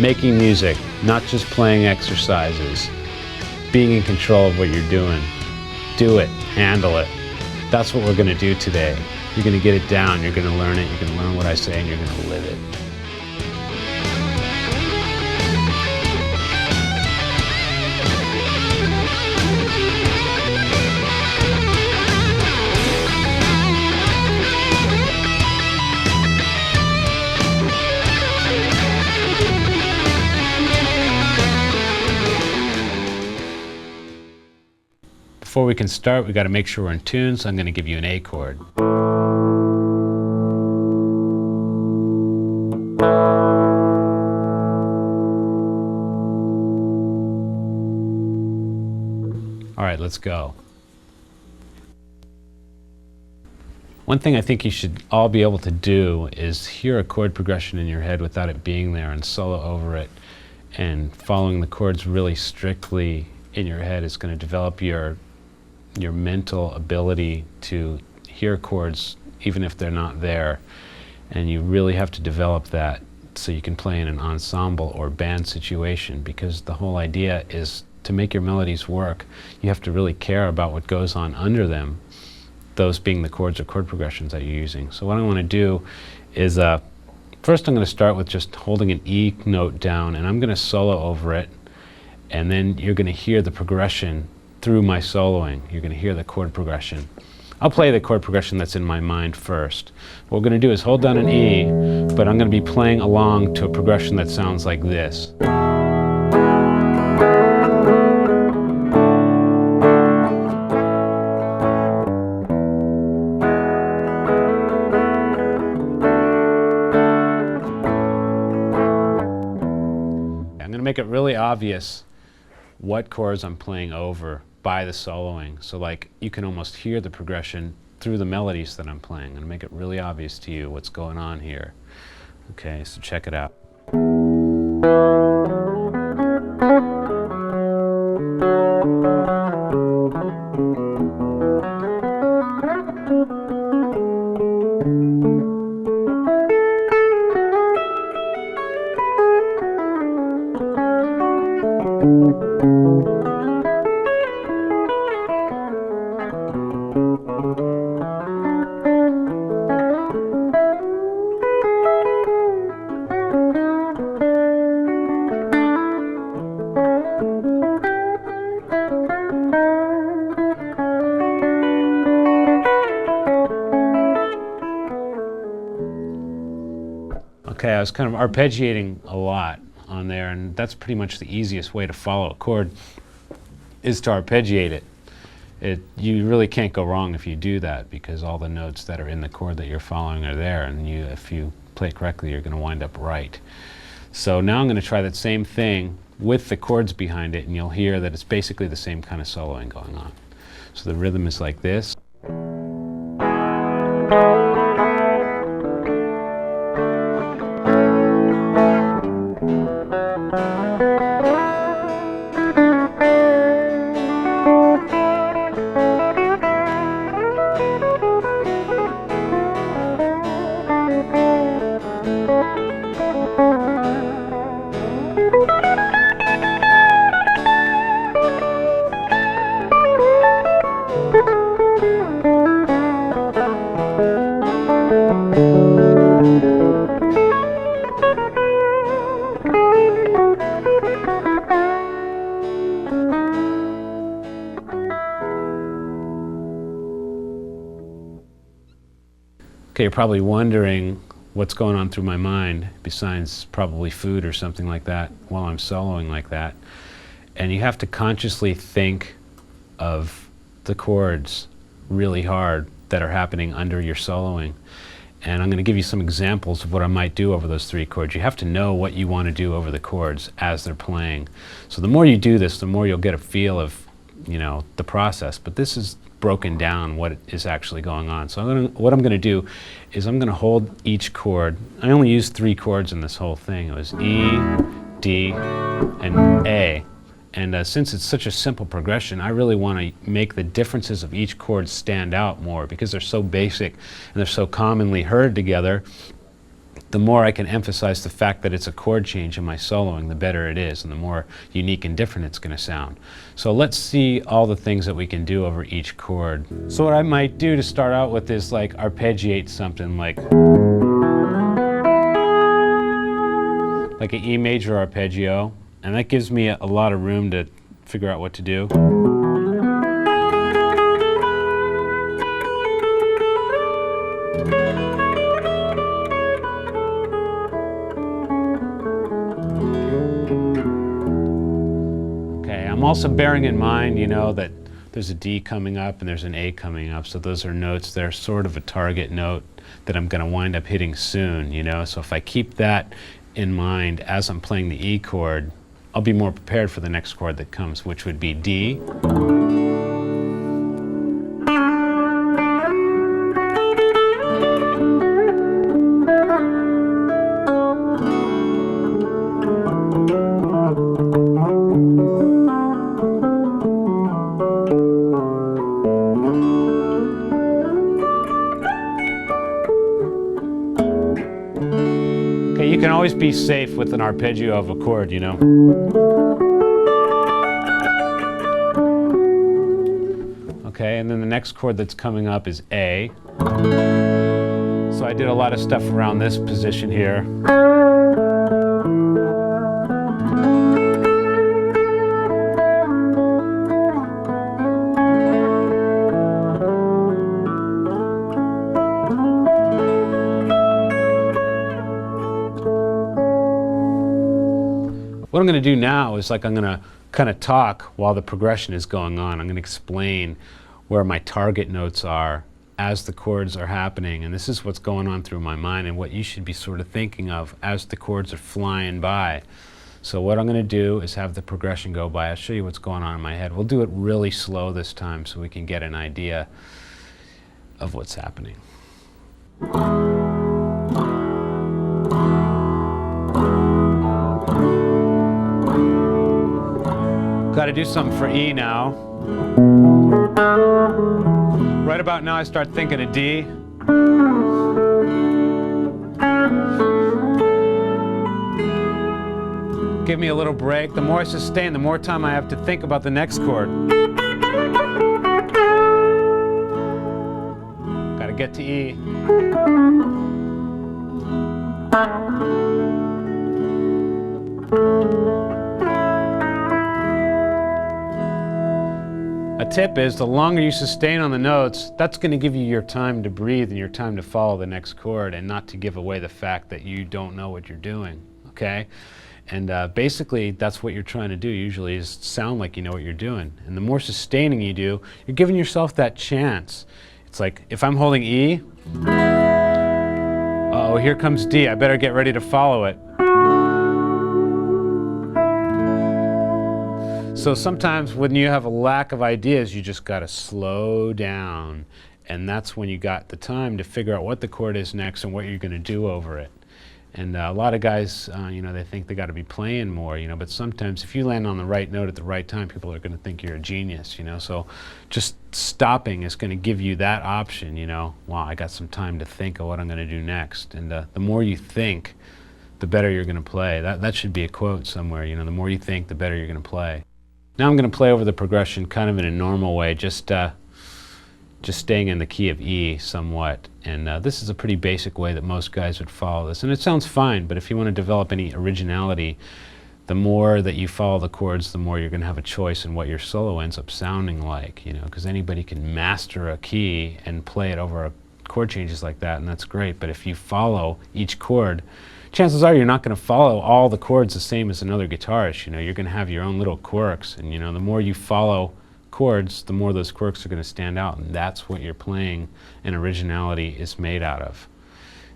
Making music, not just playing exercises. Being in control of what you're doing. Do it, handle it. That's what we're going to do today. You're going to get it down, you're going to learn it, you're going to learn what I say, and you're going to live it. Before we can start, we got to make sure we're in tune, so I'm going to give you an A chord. All right, let's go. One thing I think you should all be able to do is hear a chord progression in your head without it being there and solo over it, and following the chords really strictly in your head is going to develop your mental ability to hear chords even if they're not there, and you really have to develop that so you can play in an ensemble or band situation, because the whole idea is to make your melodies work. You have to really care about what goes on under them, those being the chords or chord progressions that you're using. So what I want to do is first I'm going to start with just holding an E note down, and I'm going to solo over it, and then you're going to hear the progression through my soloing. You're going to hear the chord progression. I'll play the chord progression that's in my mind first. What we're going to do is hold down an E, but I'm going to be playing along to a progression that sounds like this. I'm going to make it really obvious what chords I'm playing over by the soloing. So like you can almost hear the progression through the melodies that I'm playing, and make it really obvious to you what's going on here. Okay, so check it out. Okay, I was kind of arpeggiating a lot on there, and that's pretty much the easiest way to follow a chord, is to arpeggiate it. You really can't go wrong if you do that, because all the notes that are in the chord that you're following are there, and if you play it correctly, you're going to wind up right. So now I'm going to try that same thing with the chords behind it, and you'll hear that it's basically the same kind of soloing going on. So the rhythm is like this. Okay, you're probably wondering what's going on through my mind, besides probably food or something like that, while I'm soloing like that. And you have to consciously think of the chords really hard that are happening under your soloing. And I'm going to give you some examples of what I might do over those three chords. You have to know what you want to do over the chords as they're playing. So the more you do this, the more you'll get a feel of, the process. But this is broken down what is actually going on. So what I'm going to do is I'm going to hold each chord. I only used 3 chords in this whole thing. It was E, D, and A. And since it's such a simple progression, I really want to make the differences of each chord stand out more, because they're so basic and they're so commonly heard together the more I can emphasize the fact that it's a chord change in my soloing, the better it is, and the more unique and different it's going to sound. So let's see all the things that we can do over each chord. So what I might do to start out with is like arpeggiate something like an E major arpeggio, and that gives me a lot of room to figure out what to do. I'm also bearing in mind, you know, that there's a D coming up and there's an A coming up, so those are notes that are sort of a target note that I'm going to wind up hitting soon, you know. So if I keep that in mind as I'm playing the E chord, I'll be more prepared for the next chord that comes, which would be D. You can always be safe with an arpeggio of a chord, you know. Okay, and then the next chord that's coming up is A. So I did a lot of stuff around this position here. What I'm going to do now is I'm going to kind of talk while the progression is going on. I'm going to explain where my target notes are as the chords are happening, and this is what's going on through my mind and what you should be sort of thinking of as the chords are flying by. So what I'm going to do is have the progression go by. I'll show you what's going on in my head. We'll do it really slow this time so we can get an idea of what's happening. Got to do something for E now. Right about now I start thinking of D. Give me a little break. The more I sustain, the more time I have to think about the next chord. Got to get to E. A tip is the longer you sustain on the notes, that's going to give you your time to breathe and your time to follow the next chord and not to give away the fact that you don't know what you're doing, okay? And basically that's what you're trying to do usually, is sound like you know what you're doing. And the more sustaining you do, you're giving yourself that chance. It's like if I'm holding E, uh-oh, here comes D, I better get ready to follow it. So sometimes when you have a lack of ideas, you just got to slow down, and that's when you got the time to figure out what the chord is next and what you're going to do over it. And a lot of guys, you know, they think they got to be playing more, you know, but sometimes if you land on the right note at the right time, people are going to think you're a genius, you know. So just stopping is going to give you that option, you know. Wow, I got some time to think of what I'm going to do next. And the more you think, the better you're going to play. That should be a quote somewhere, you know. The more you think, the better you're going to play. Now I'm going to play over the progression kind of in a normal way, just staying in the key of E somewhat. And this is a pretty basic way that most guys would follow this. And it sounds fine, but if you want to develop any originality, the more that you follow the chords, the more you're going to have a choice in what your solo ends up sounding like, you know, because anybody can master a key and play it over chord changes like that, and that's great. But if you follow each chord, chances are you're not going to follow all the chords the same as another guitarist. You know, you're going to have your own little quirks, and you know, the more you follow chords, the more those quirks are going to stand out, and that's what your playing and originality is made out of.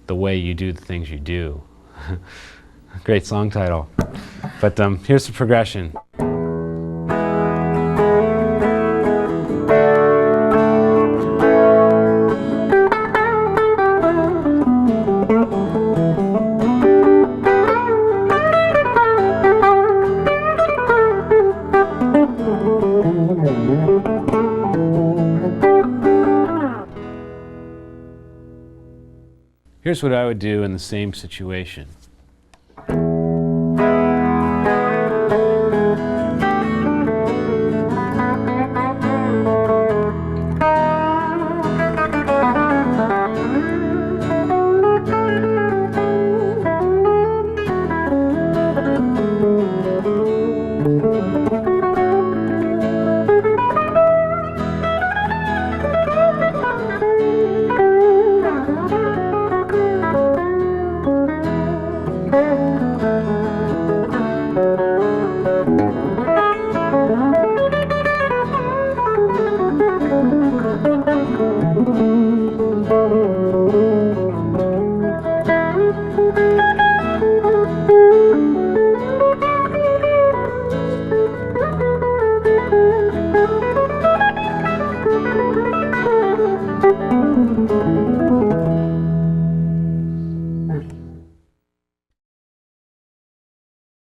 The way you do the things you do. Great song title. But here's the progression. Here's what I would do in the same situation.